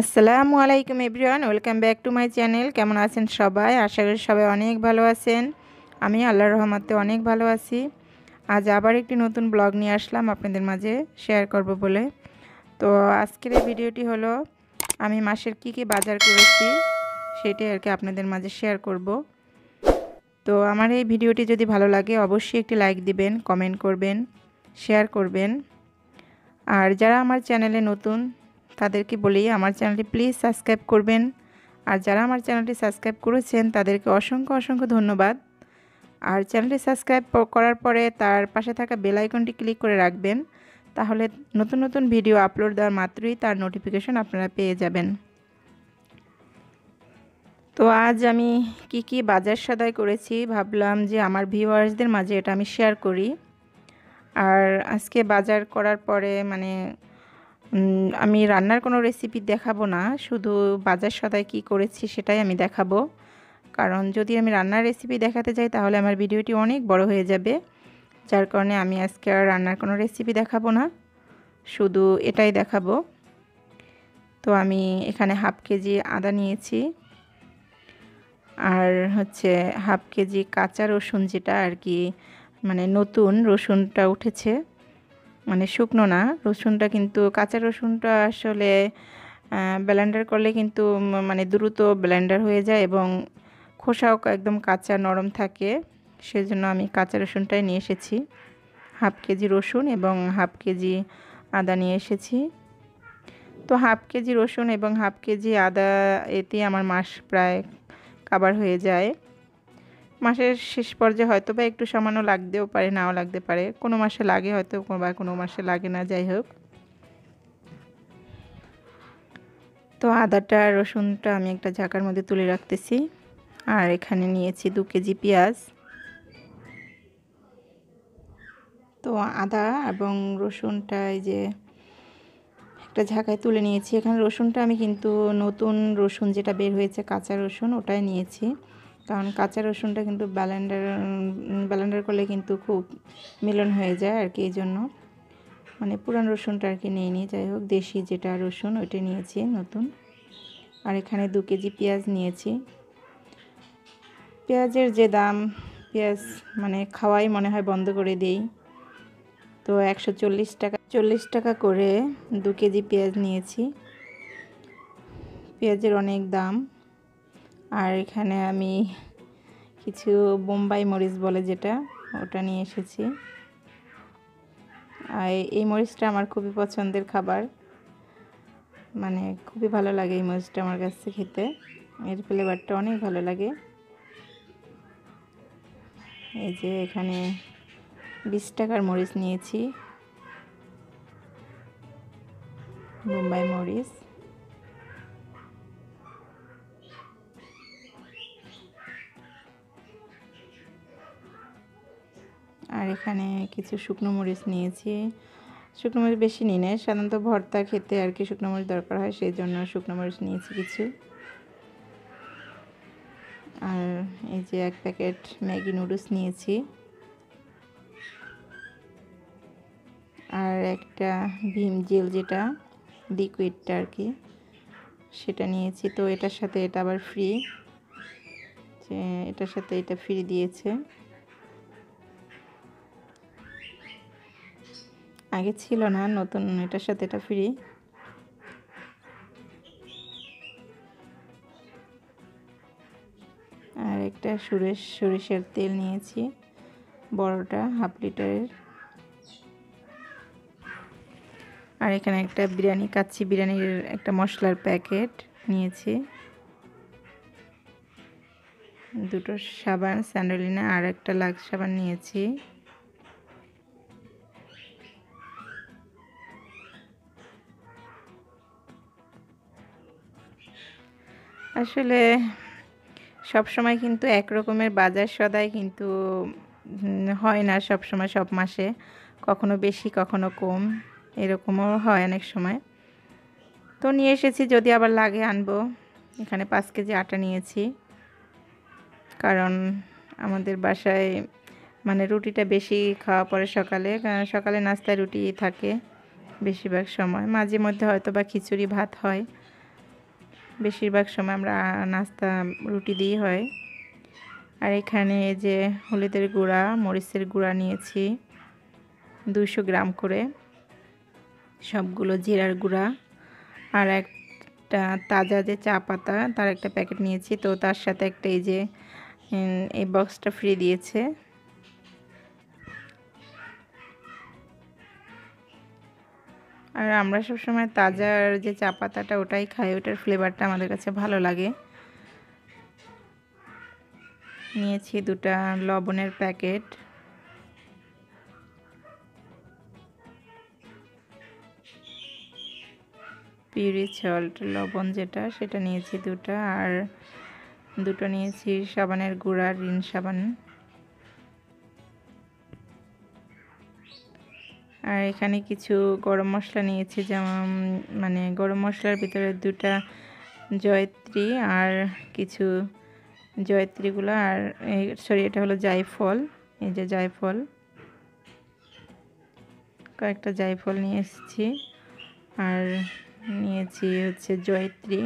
আসসালামু আলাইকুম everyone, welcome back to my channel. কেমন আছেন সবাই? আশা করি সবাই অনেক ভালো আছেন। আমি আল্লাহর রহমতে অনেক ভালো আছি। আজ আবার একটি নতুন ব্লগ নিয়ে আসলাম আপনাদের মাঝে শেয়ার করব বলে। তো আজকের এই ভিডিওটি হলো আমি মাসের কি বাজার করেছি সেটাই আর কি আপনাদের মাঝে শেয়ার করব। তো আমার এই ভিডিওটি যদি ভালো লাগে অবশ্যই একটি লাইক দিবেন, কমেন্ট করবেন, শেয়ার করবেন। আর যারা আমার চ্যানেলে নতুন তাদেরকে বলি আমার চ্যানেলটি প্লিজ সাবস্ক্রাইব করবেন। আর যারা আমার চ্যানেলটি সাবস্ক্রাইব করেছেন তাদেরকে অসংখ্য ধন্যবাদ। আর চ্যানেলটি সাবস্ক্রাইব করার পরে তার পাশে থাকা বেল আইকনটি ক্লিক করে রাখবেন, তাহলে নতুন নতুন ভিডিও আপলোড দেওয়ার মাত্রই তার নোটিফিকেশন আপনারা পেয়ে যাবেন। তো আজ আমি কি বাজার সদাই করেছি ভাবলাম যে আমার ভিউয়ার্সদের মাঝে এটা আমি শেয়ার করি। আর আজকে বাজার করার পরে আমি রান্নার কোনো রেসিপি দেখাবো না, শুধু বাজার সদাই কি করেছি সেটাই আমি দেখাবো। কারণ যদি আমি রান্নার রেসিপি দেখাতে যাই তাহলে আমার ভিডিওটি অনেক বড় হয়ে যাবে, যার কারণে আমি আজকে আর রান্নার কোনো রেসিপি দেখাবো না, শুধু এটাই দেখাবো। তো আমি এখানে হাফ কেজি আদা নিয়েছি, আর হচ্ছে হাফ কেজি কাঁচা রসুন, যেটা আর কি নতুন রসুনটা উঠেছে, শুকনো না রসুনটা, কিন্তু কাঁচা রসুনটা আসলে ব্লেন্ডার করলে কিন্তু দ্রুত ব্লেন্ডার হয়ে যায় এবং খোসাও একদম কাঁচা নরম থাকে। সেজন্য আমি কাঁচা রসুনটাই নিয়ে এসেছি। হাফ কেজি রসুন এবং হাফ কেজি আদা নিয়ে এসেছি। তো হাফ কেজি রসুন এবং হাফ কেজি আদা এতে আমার মাস প্রায় কাভার হয়ে যায়। মাসের শেষ পর্যায়ে হয়তো বা একটু সামান্য লাগতেও পারে, নাও লাগতে পারে, কোনো মাসে লাগে হয়তো বা কোনো মাসে লাগে না, যাই হোক। তো আদাটা রসুনটা আমি একটা ঝাঁকার মধ্যে তুলে রাখতেছি। আর এখানে নিয়েছি 2 কেজি পেঁয়াজ। তো আদা এবং রসুনটা এই যে একটা ঝাঁকায় তুলে নিয়েছি। এখানে রসুনটা আমি কিন্তু নতুন রসুন যেটা বের হয়েছে কাঁচা রসুন ওটাই নিয়েছি, কারণ কাঁচা রসুনটা কিন্তু ব্লেন্ডার করলে কিন্তু খুব মিলন হয়ে যায় আর কি, এই জন্য পুরান রসুনটা আর কি নিইনি। যাই হোক, দেশি যেটা রসুন ওইটা নিয়েছি নতুন। আর এখানে 2 কেজি পেঁয়াজ নিয়েছি। পেঁয়াজের যে দাম, পেঁয়াজ খাওয়াই মনে হয় বন্ধ করে দেই। তো 140 টাকা করে 2 কেজি পেঁয়াজ নিয়েছি। পেঁয়াজের অনেক দাম। আর এখানে আমি কিছু বোম্বাই মরিচ বলে যেটা, ওটা নিয়ে এসেছি। আর এই মরিচটা আমার খুবই পছন্দের খাবার, খুবই ভালো লাগে এই মরিচটা আমার কাছে খেতে, এর ফ্লেভারটা অনেক ভালো লাগে। এই যে এখানে 20 টাকার মরিচ নিয়েছি, বোম্বাই মরিচ। আর এখানে কিছু শুকনো মরিচ নিয়েছি। শুকনো মরিচ বেশি নিই না, সাধারণত ভর্তা খেতে আর কি শুকনো মরিচ দরকার হয়, সেই জন্য শুকনো মরিচ নিয়েছি কিছু। আর এই যে 1 প্যাকেট ম্যাগি নুডলস নিয়েছি। আর একটা ভিম জেল, যেটা লিকুইডটা আর কি, সেটা নিয়েছি। তো এটার সাথে এটা আবার ফ্রি, যে এটার সাথে এটা ফ্রি দিয়েছে, আগে ছিল না, নতুন এটার সাথে এটা ফ্রি। আর একটা সরিষার তেল নিয়েছি, বড়টা হাফ লিটারের। আর এখানে একটা কাচ্চি বিরিয়ানির একটা মশলার প্যাকেট নিয়েছি। 2টো সাবান স্যান্ডেলিনা আর একটা লাক্স সাবান নিয়েছি। আসলে সব সময় কিন্তু এক রকমের বাজার সদাই কিন্তু হয় না সব সময়, সব মাসে কখনো বেশি কখনো কম, এরকমও হয় অনেক সময়। তো নিয়ে এসেছি, যদি আবার লাগে আনবো। এখানে 5 কেজি আটা নিয়েছি, কারণ আমাদের বাসায় রুটিটা বেশি খাওয়া পড়ে সকালে, সকালে নাস্তায় রুটি থাকে বেশিরভাগ সময়, মাঝে মধ্যে হয়তো বা খিচুড়ি ভাত হয়। বেশিরভাগ সময় আমরা নাস্তা রুটি দিয়ে হয়। আর এখানে যে হলুদের গুঁড়া, মরিচের গুঁড়া নিয়েছি 200 গ্রাম করে, সবগুলো জিরার গুঁড়া, আর একটা তাজা যে চা পাতা তার একটা প্যাকেট নিয়েছি। তো তার সাথে একটা এই যে এই বক্সটা ফ্রি দিয়েছে। আর আমরা সবসময় তাজার যে চা পাতাটা ওটাই খাই, ওটার ফ্লেভারটা আমাদের কাছে ভালো লাগে। নিয়েছি 2টা লবণের প্যাকেট, পিউরি সল্ট লবণ যেটা, সেটা নিয়েছি 2টা। আর 2টো নিয়েছি সাবানের গুঁড়া, রিন সাবান। আর এখানে কিছু গরম মশলা নিয়েছি, যেমন মানে গরম মশলার ভিতরে 2টা জয়ত্রী আর কিছু জয়ত্রীগুলো, আর সরি এটা হলো জায়ফল, এই যে জায়ফল, কয়েকটা জায়ফল নিয়ে এসেছি। আর নিয়েছি হচ্ছে জয়ত্রী,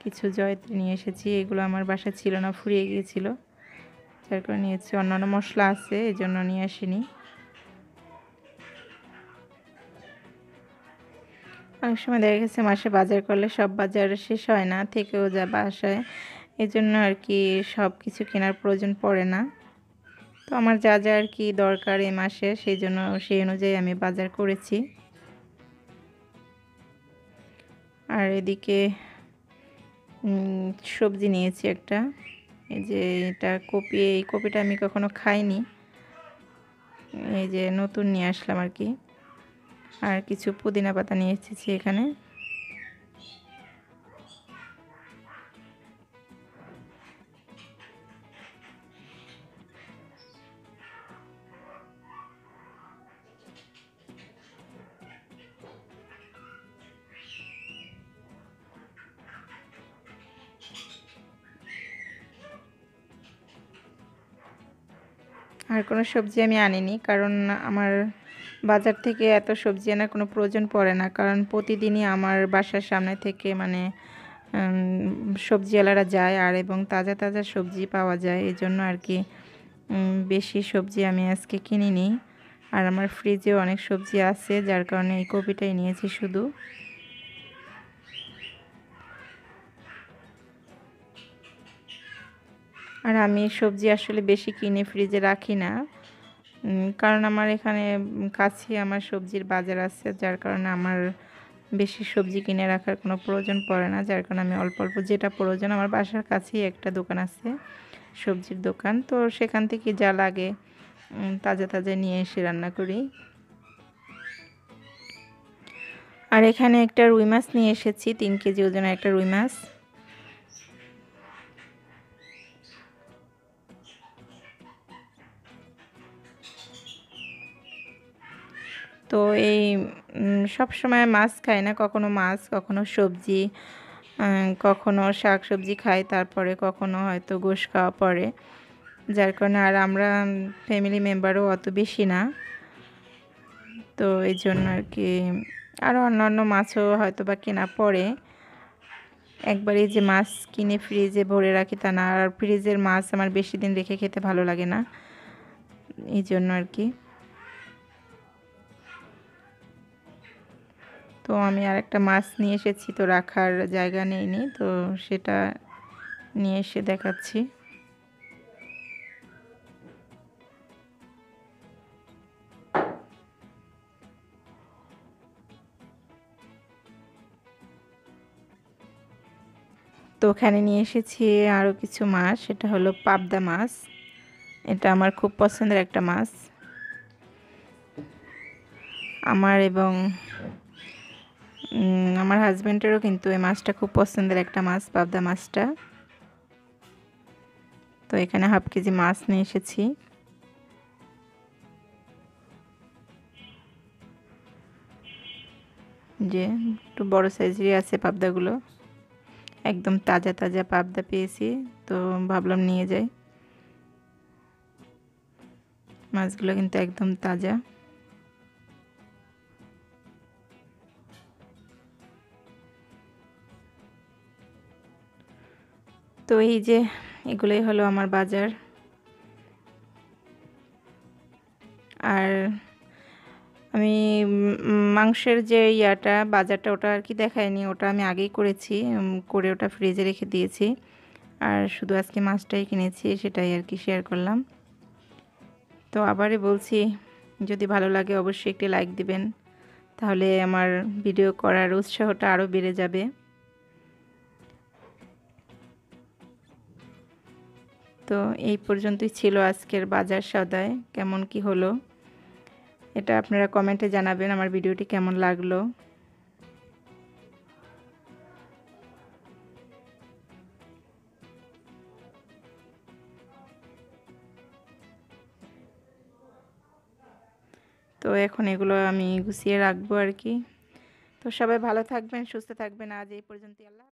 কিছু জয়ত্রী নিয়ে এসেছি। এগুলো আমার বাসায় ছিল না, ফুরিয়ে গিয়েছিল, যার কারণে নিয়েছি। অন্যান্য মশলা আছে এই জন্য নিয়ে আসিনি। অনেক সময় দেখা গেছে মাসে বাজার করলে সব বাজার শেষ হয় না, থেকেও যা বাসায়, এই জন্য আর কি সব কিছু কেনার প্রয়োজন পড়ে না। তো আমার যা যা আর কি দরকার এই মাসে, সেই জন্য সেই অনুযায়ী আমি বাজার করেছি। আর এদিকে সবজি নিয়েছি একটা, এই যে এটা কপি, এই কপিটা আমি কখনো খাইনি, এই যে নতুন নিয়ে আসলাম আর কি। আর কিছু পুদিনা পাতা নিয়ে এসেছি এখানে। আর কোনো সবজি আমি আনিনি, কারণ আমার বাজার থেকে এত সবজি আনার কোনো প্রয়োজন পড়ে না, কারণ প্রতিদিনই আমার বাসার সামনে থেকে মানে সবজিওয়ালারা যায়, আর এবং তাজা তাজা সবজি পাওয়া যায়, এই জন্য আর কি বেশি সবজি আমি আজকে কিনিনি। আর আমার ফ্রিজেও অনেক সবজি আছে, যার কারণে এই কপিটাই নিয়েছি শুধু। আর আমি সবজি আসলে বেশি কিনে ফ্রিজে রাখি না, কারণ আমার এখানে কাছে আমার সবজির বাজার আছে, যার কারণে আমার বেশি সবজি কিনে রাখার কোনো প্রয়োজন পড়ে না। যার কারণে আমি অল্প অল্প যেটা প্রয়োজন, আমার বাসার কাছেই একটা দোকান আছে, সবজির দোকান, তো সেখান থেকে যা লাগে তাজা তাজা নিয়ে এসে রান্না করি। আর এখানে একটা রুই মাছ নিয়ে এসেছি, 3 কেজি ওজনের একটা রুই মাছ। তো এই সব সময় মাছ খাই না, কখনো মাছ, কখনো সবজি, কখনো শাক সবজি খাই, তারপরে কখনো হয়তো গোশ খাওয়া পড়ে, যার কারণে আর আমরা ফ্যামিলি মেম্বারও অত বেশি না, তো এই জন্য আর কি আরও অন্যান্য মাছও হয়তো বা কেনা পড়ে। একবারই যে মাছ কিনে ফ্রিজে ভরে রাখি তা না, আর ফ্রিজের মাছ আমার বেশি দিন রেখে খেতে ভালো লাগে না, এই জন্য আর কি। তো আমি আর একটা মাছ নিয়ে এসেছি, তো রাখার জায়গা নেইনি, তো সেটা নিয়ে এসে দেখাচ্ছি। তো ওখানে নিয়ে এসেছি আরও কিছু মাছ, সেটা হলো পাবদা মাছ। এটা আমার খুব পছন্দের একটা মাছ, আমার এবং আমার হাজব্যান্ডেরও কিন্তু এই মাছটা খুব পছন্দের একটা মাছ, পাবদা মাছটা। তো এখানে হাফ কেজি মাছ নিয়ে এসেছি। যে একটু বড় সাইজেরই আছে পাবদাগুলো, একদম তাজা তাজা পাবদা পেয়েছি, তো ভাবলাম নিয়ে যাই। মাছগুলো কিন্তু একদম তাজা। তো এই যে এগুলোই হলো আমার বাজার। আর আমি মাংসের যে বাজারটা ওটা আর কি দেখাইনি, ওটা আমি আগেই করেছি, করে ওটা ফ্রিজে রেখে দিয়েছি। আর শুধু আজকে মাছটাই কিনেছি, সেটাই আর কি শেয়ার করলাম। তো আবারই বলছি, যদি ভালো লাগে অবশ্যই একটি লাইক দিবেন, তাহলে আমার ভিডিও করার উৎসাহটা আরও বেড়ে যাবে। তো এই পর্যন্তই ছিল আজকের বাজার সদাই। কেমন কি হলো এটা আপনারা কমেন্টে জানাবেন, আমার ভিডিওটি কেমন লাগলো। তো এখন এগুলো আমি গুছিয়ে রাখবো আর কি। তো সবাই ভালো থাকবেন, সুস্থ থাকবেন। আজ এই পর্যন্তই। আল্লাহ।